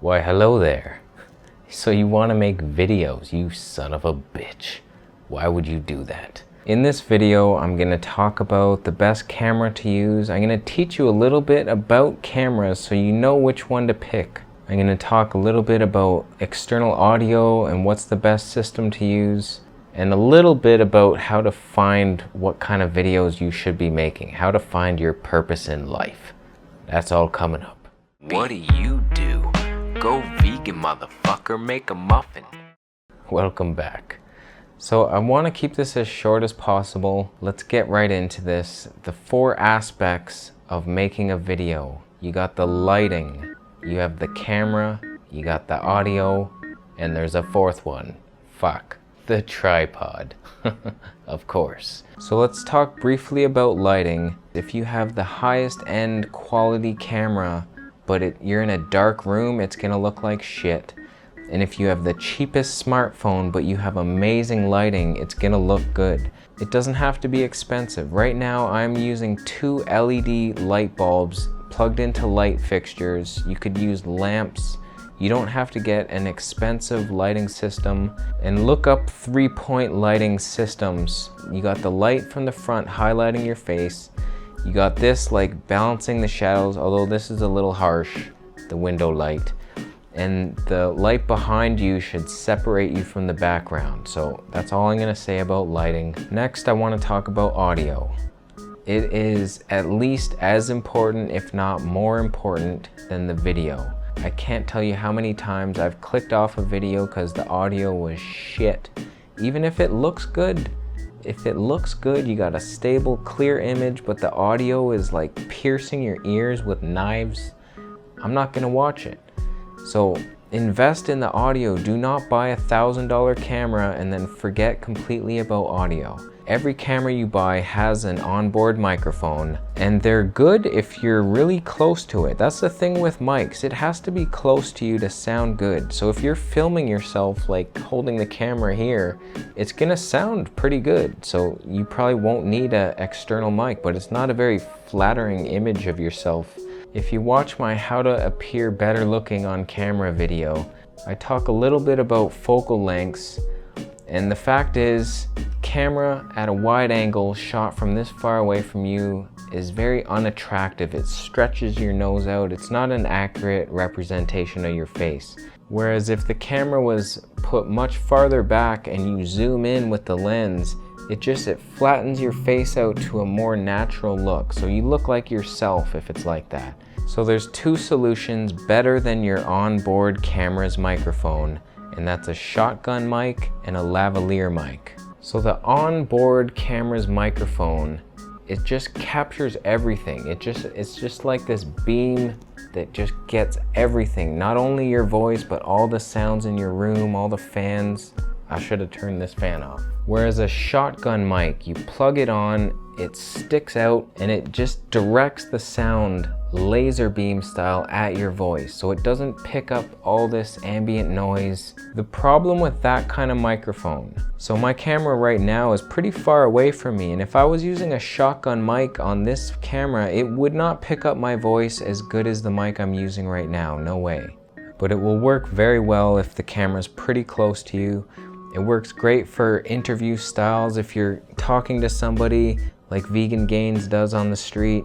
Why, hello there. So you want to make videos, you son of a bitch. Why would you do that? In this video, I'm going to talk about the best camera to use. I'm going to teach you a little bit about cameras so you know which one to pick. I'm going to talk a little bit about external audio and what's the best system to use, and a little bit about how to find what kind of videos you should be making, how to find your purpose in life. That's all coming up. What do you do? Go vegan, motherfucker, make a muffin. Welcome back. So I want to keep this as short as possible. Let's get right into this. The 4 aspects of making a video. You got the lighting, you have the camera, you got the audio, and there's a 4th one. Fuck. The tripod. Of course. So let's talk briefly about lighting. If you have the highest end quality camera, but you're in a dark room, it's gonna look like shit. And if you have the cheapest smartphone, but you have amazing lighting, it's gonna look good. It doesn't have to be expensive. Right now, I'm using 2 LED light bulbs plugged into light fixtures. You could use lamps. You don't have to get an expensive lighting system. And look up 3-point lighting systems. You got the light from the front highlighting your face. You got this like balancing the shadows, although this is a little harsh, the window light. And the light behind you should separate you from the background. So that's all I'm gonna say about lighting. Next, I wanna talk about audio. It is at least as important, if not more important, than the video. I can't tell you how many times I've clicked off a video because the audio was shit. Even if it looks good. If it looks good, you got a stable, clear image, but the audio is like piercing your ears with knives, I'm not gonna watch it. So invest in the audio. Do not buy a $1,000 camera and then forget completely about audio. Every camera you buy has an onboard microphone, and they're good if you're really close to it. That's the thing with mics. It has to be close to you to sound good. So if you're filming yourself like holding the camera here, it's gonna sound pretty good. So you probably won't need an external mic, but it's not a very flattering image of yourself. If you watch my how to appear better looking on camera video, I talk a little bit about focal lengths, and the fact is, camera at a wide angle shot from this far away from you is very unattractive. It stretches your nose out. It's not an accurate representation of your face. Whereas if the camera was put much farther back and you zoom in with the lens, it flattens your face out to a more natural look. So you look like yourself if it's like that. So there's 2 solutions better than your onboard camera's microphone, and that's a shotgun mic and a lavalier mic. So the onboard camera's microphone, it just captures everything. It's just like this beam that just gets everything. Not only your voice, but all the sounds in your room, all the fans. I should have turned this fan off. Whereas a shotgun mic, you plug it on, it sticks out, and it just directs the sound laser beam style at your voice, so it doesn't pick up all this ambient noise. The problem with that kind of microphone, so my camera right now is pretty far away from me, and if I was using a shotgun mic on this camera, it would not pick up my voice as good as the mic I'm using right now, no way. But it will work very well if the camera's pretty close to you. It works great for interview styles if you're talking to somebody like Vegan Gains does on the street,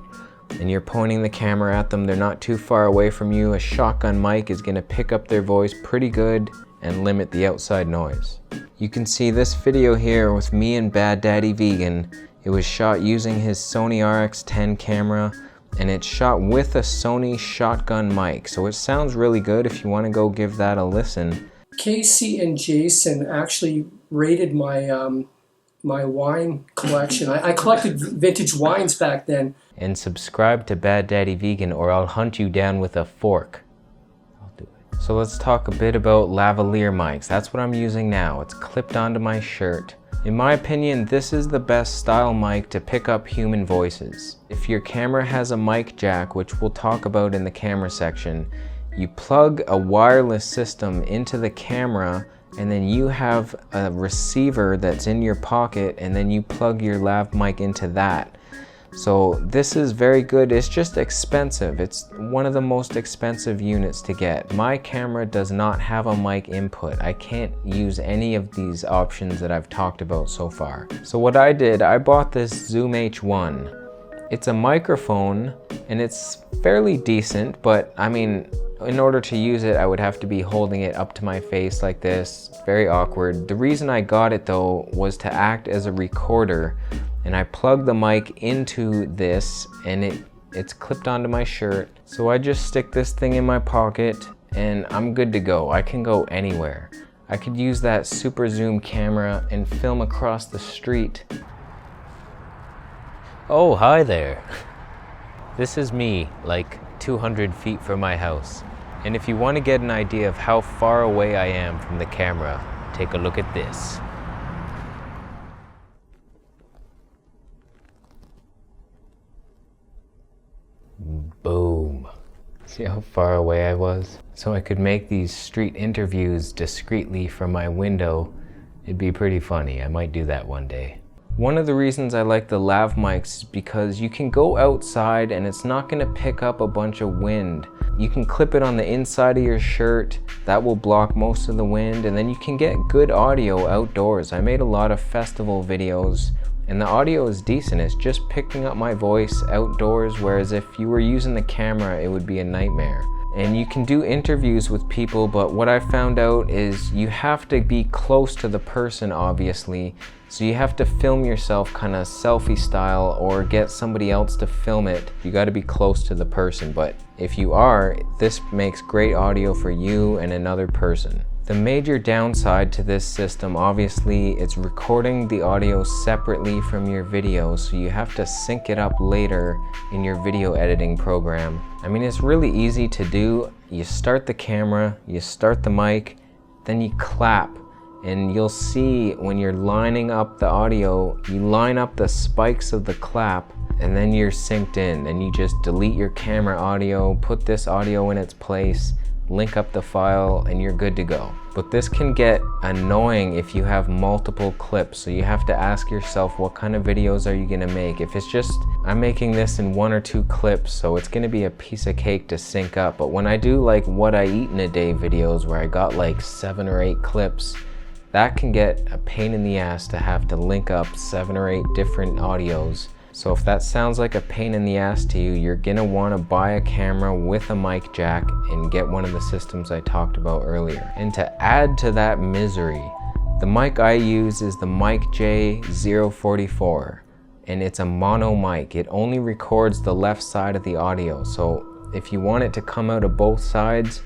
and you're pointing the camera at them, they're not too far away from you. A shotgun mic is gonna pick up their voice pretty good and limit the outside noise. You can see this video here with me and Bad Daddy Vegan. It was shot using his Sony RX10 camera, and it's shot with a Sony shotgun mic. So it sounds really good if you wanna go give that a listen. Casey and Jason actually rated my my wine collection. I collected vintage wines back then. And subscribe to Bad Daddy Vegan or I'll hunt you down with a fork. I'll do it. So let's talk a bit about lavalier mics. That's what I'm using now. It's clipped onto my shirt. In my opinion, this is the best style mic to pick up human voices. If your camera has a mic jack, which we'll talk about in the camera section, you plug a wireless system into the camera, and then you have a receiver that's in your pocket, and then you plug your lav mic into that. So this is very good. It's just expensive. It's one of the most expensive units to get. My camera does not have a mic input. I can't use any of these options that I've talked about so far. So what I did, I bought this Zoom H1. It's a microphone and it's fairly decent, but I mean, in order to use it, I would have to be holding it up to my face like this. Very awkward. The reason I got it though was to act as a recorder, and I plugged the mic into this and it's clipped onto my shirt. So I just stick this thing in my pocket and I'm good to go. I can go anywhere. I could use that super zoom camera and film across the street. Oh, hi there. This is me, like 200 feet from my house. And if you want to get an idea of how far away I am from the camera, take a look at this. Boom. See how far away I was? So I could make these street interviews discreetly from my window. It'd be pretty funny. I might do that one day. One of the reasons I like the lav mics is because you can go outside and it's not going to pick up a bunch of wind. You can clip it on the inside of your shirt. That will block most of the wind, and then you can get good audio outdoors. I made a lot of festival videos and the audio is decent. It's just picking up my voice outdoors, whereas if you were using the camera, it would be a nightmare. And you can do interviews with people, but what I found out is you have to be close to the person, obviously. So you have to film yourself kind of selfie style or get somebody else to film it. You got to be close to the person, but if you are, this makes great audio for you and another person. The major downside to this system, obviously, it's recording the audio separately from your video, so you have to sync it up later in your video editing program. I mean, it's really easy to do. You start the camera, you start the mic, then you clap, and you'll see when you're lining up the audio, you line up the spikes of the clap, and then you're synced in, and you just delete your camera audio, put this audio in its place, link up the file, and you're good to go. But this can get annoying if you have multiple clips, so you have to ask yourself, what kind of videos are you gonna make? If it's just, I'm making this in 1 or 2 clips, so it's gonna be a piece of cake to sync up. But when I do like what I eat in a day videos where I got like 7 or 8 clips, that can get a pain in the ass to have to link up 7 or 8 different audios. So if that sounds like a pain in the ass to you, you're gonna wanna buy a camera with a mic jack and get one of the systems I talked about earlier. And to add to that misery, the mic I use is the Mic J044, and it's a mono mic. It only records the left side of the audio. So if you want it to come out of both sides,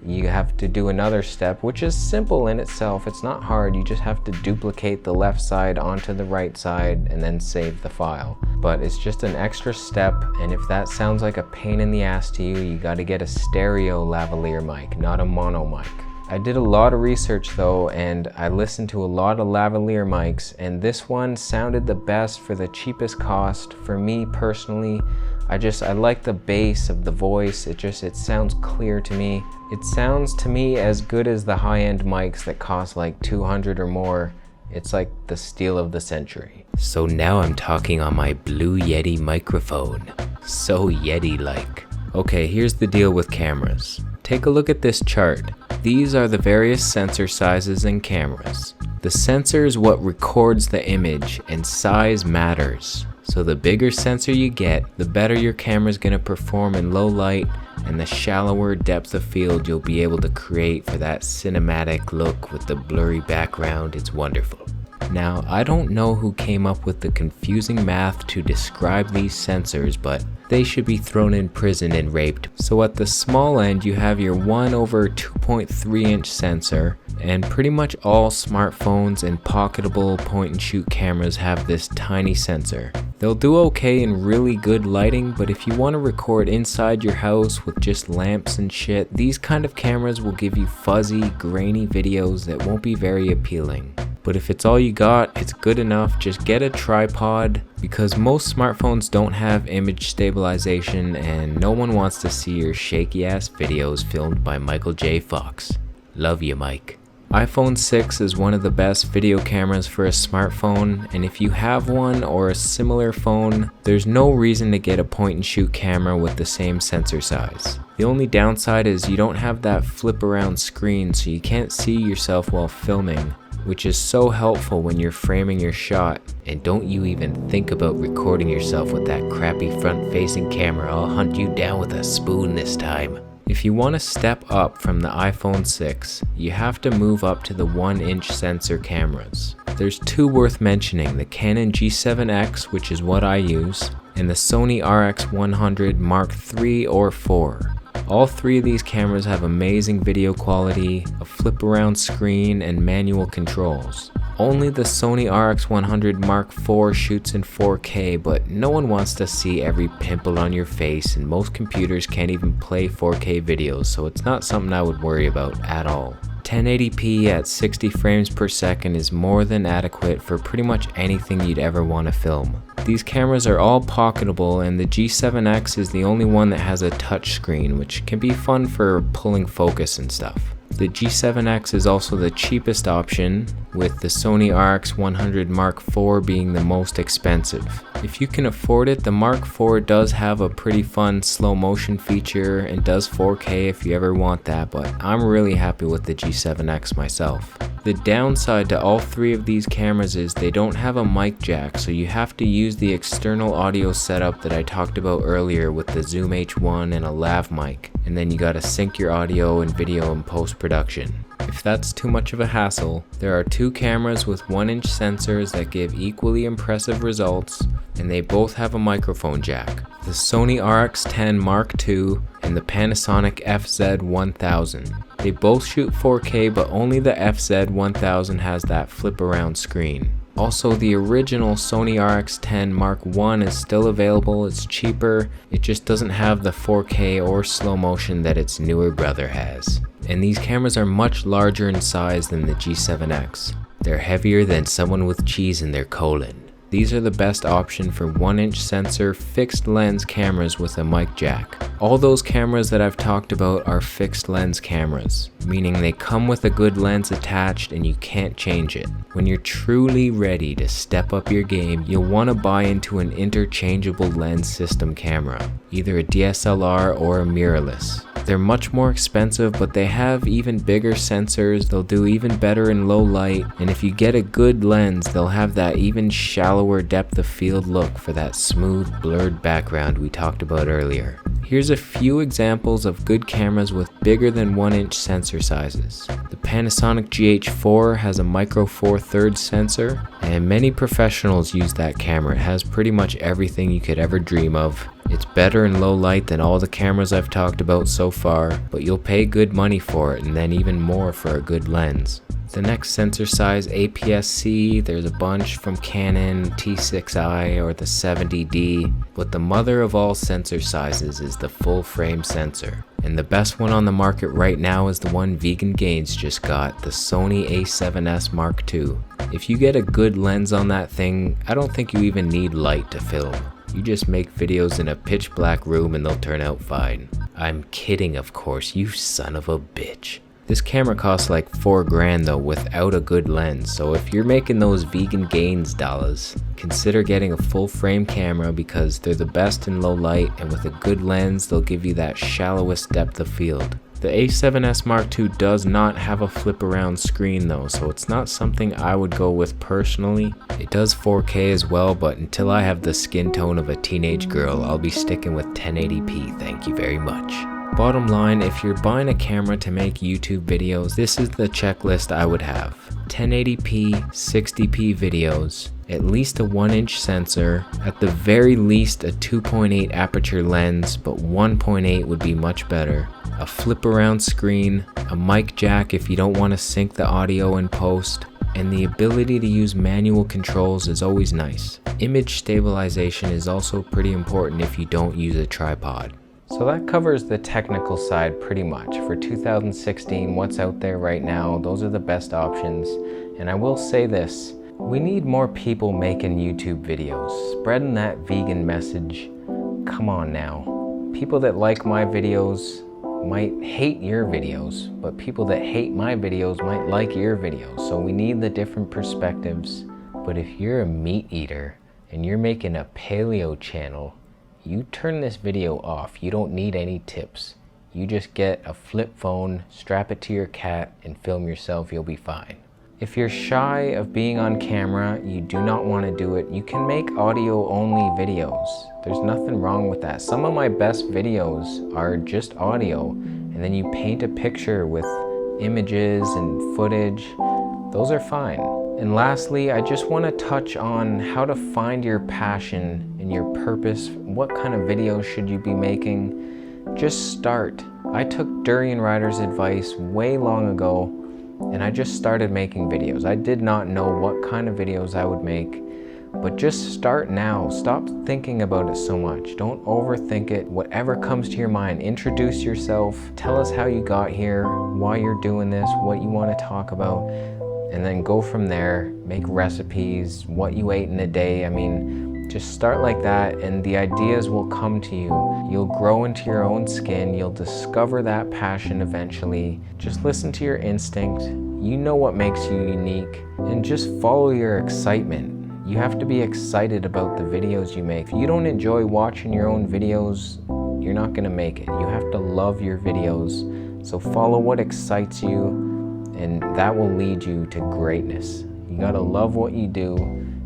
you have to do another step, which is simple in itself. It's not hard. You just have to duplicate the left side onto the right side and then save the file. But it's just an extra step, and if that sounds like a pain in the ass to you, you got to get a stereo lavalier mic, not a mono mic. I did a lot of research though, and I listened to a lot of lavalier mics, and this one sounded the best for the cheapest cost. For me personally, I like the bass of the voice. It sounds clear to me. It sounds to me as good as the high-end mics that cost like 200 or more. It's like the steal of the century. So now I'm talking on my Blue Yeti microphone. So Yeti-like. Okay, here's the deal with cameras. Take a look at this chart. These are the various sensor sizes in cameras. The sensor is what records the image, and size matters. So the bigger sensor you get, the better your camera's gonna perform in low light, and the shallower depth of field you'll be able to create for that cinematic look with the blurry background. It's wonderful. Now, I don't know who came up with the confusing math to describe these sensors, but they should be thrown in prison and raped. So at the small end, you have your 1/2.3 inch sensor, and pretty much all smartphones and pocketable point-and-shoot cameras have this tiny sensor. They'll do okay in really good lighting, but if you want to record inside your house with just lamps and shit, these kind of cameras will give you fuzzy, grainy videos that won't be very appealing. But if it's all you got, it's good enough. Just get a tripod, because most smartphones don't have image stabilization, and no one wants to see your shaky ass videos filmed by Michael J. Fox. Love you, Mike. iPhone 6 is one of the best video cameras for a smartphone, and if you have one or a similar phone, there's no reason to get a point and shoot camera with the same sensor size. The only downside is you don't have that flip around screen, so you can't see yourself while filming, which is so helpful when you're framing your shot. And don't you even think about recording yourself with that crappy front facing camera. I'll hunt you down with a spoon this time. If you want to step up from the iPhone 6, you have to move up to the 1-inch sensor cameras. There's two worth mentioning, the Canon G7X, which is what I use, and the Sony RX100 Mark III or IV. All three of these cameras have amazing video quality, a flip around screen, and manual controls. Only the Sony RX100 Mark IV shoots in 4K, but no one wants to see every pimple on your face, and most computers can't even play 4K videos, so it's not something I would worry about at all. 1080p at 60 frames per second is more than adequate for pretty much anything you'd ever want to film. These cameras are all pocketable, and the G7X is the only one that has a touch screen, which can be fun for pulling focus and stuff. The G7X is also the cheapest option, with the Sony RX100 Mark IV being the most expensive. If you can afford it, the Mark IV does have a pretty fun slow motion feature and does 4K if you ever want that, but I'm really happy with the G7X myself. The downside to all three of these cameras is they don't have a mic jack, so you have to use the external audio setup that I talked about earlier with the Zoom H1 and a lav mic, and then you gotta sync your audio and video in post-production. If that's too much of a hassle, there are two cameras with 1-inch sensors that give equally impressive results, and they both have a microphone jack. The Sony RX10 Mark II and the Panasonic FZ1000. They both shoot 4K, but only the FZ1000 has that flip around screen. Also, the original Sony RX10 Mark I is still available. It's cheaper, it just doesn't have the 4K or slow motion that its newer brother has. And these cameras are much larger in size than the G7X. They're heavier than someone with cheese in their colon. These are the best option for 1-inch sensor fixed lens cameras with a mic jack. All those cameras that I've talked about are fixed lens cameras, meaning they come with a good lens attached and you can't change it. When you're truly ready to step up your game, you'll want to buy into an interchangeable lens system camera, either a DSLR or a mirrorless. They're much more expensive, but they have even bigger sensors, they'll do even better in low light, and if you get a good lens, they'll have that even shallower depth of field look for that smooth, blurred background we talked about earlier. Here's a few examples of good cameras with bigger than 1-inch sensor sizes. The Panasonic GH4 has a micro four thirds sensor, and many professionals use that camera. It has pretty much everything you could ever dream of. It's better in low light than all the cameras I've talked about so far, but you'll pay good money for it and then even more for a good lens. The next sensor size APS-C, there's a bunch from Canon, T6i, or the 70D, but the mother of all sensor sizes is the full frame sensor. And the best one on the market right now is the one Vegan Gains just got, the Sony A7S Mark II. If you get a good lens on that thing, I don't think you even need light to film. You just make videos in a pitch black room and they'll turn out fine. I'm kidding, of course, you son of a bitch. This camera costs like $4,000 though without a good lens, so if you're making those Vegan Gains dollars, consider getting a full frame camera because they're the best in low light, and with a good lens they'll give you that shallowest depth of field. The A7S Mark II does not have a flip around screen though, so it's not something I would go with personally. It does 4K as well, but until I have the skin tone of a teenage girl, I'll be sticking with 1080p, thank you very much. Bottom line, if you're buying a camera to make YouTube videos, this is the checklist I would have. 1080p, 60p videos, at least a 1-inch sensor, at the very least a 2.8 aperture lens, but 1.8 would be much better, a flip around screen, a mic jack if you don't want to sync the audio in post, and the ability to use manual controls is always nice. Image stabilization is also pretty important if you don't use a tripod. So that covers the technical side pretty much. For 2016, what's out there right now, those are the best options. And I will say this, we need more people making YouTube videos, spreading that vegan message. Come on now. People that like my videos, might hate your videos, but people that hate my videos might like your videos. So we need the different perspectives. But if you're a meat eater and you're making a paleo channel, you turn this video off. You don't need any tips. You just get a flip phone, strap it to your cat, and film yourself. You'll be fine. If you're shy of being on camera, you do not want to do it, you can make audio only videos. There's nothing wrong with that. Some of my best videos are just audio, and then you paint a picture with images and footage. Those are fine. And lastly, I just want to touch on how to find your passion and your purpose. What kind of videos should you be making? Just start. I took Durian Rider's advice way long ago, and I just started making videos. I did not know what kind of videos I would make, but just start now. Stop thinking about it so much. Don't overthink it. Whatever comes to your mind, introduce yourself. Tell us how you got here, why you're doing this, what you want to talk about, and then go from there. Make recipes, what you ate in a day. I mean, just start like that and the ideas will come to you. You'll grow into your own skin. You'll discover that passion eventually. Just listen to your instinct. You know what makes you unique, and just follow your excitement. You have to be excited about the videos you make. If you don't enjoy watching your own videos, you're not gonna make it. You have to love your videos. So follow what excites you, and that will lead you to greatness. You gotta love what you do.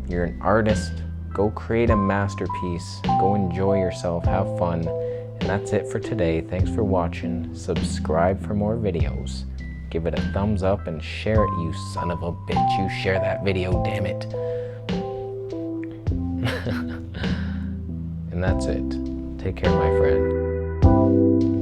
You're an artist. Go create a masterpiece. Go enjoy yourself, have fun. And that's it for today. Thanks for watching. Subscribe for more videos. Give it a thumbs up and share it, you son of a bitch. You share that video, damn it. And that's it. Take care, my friend.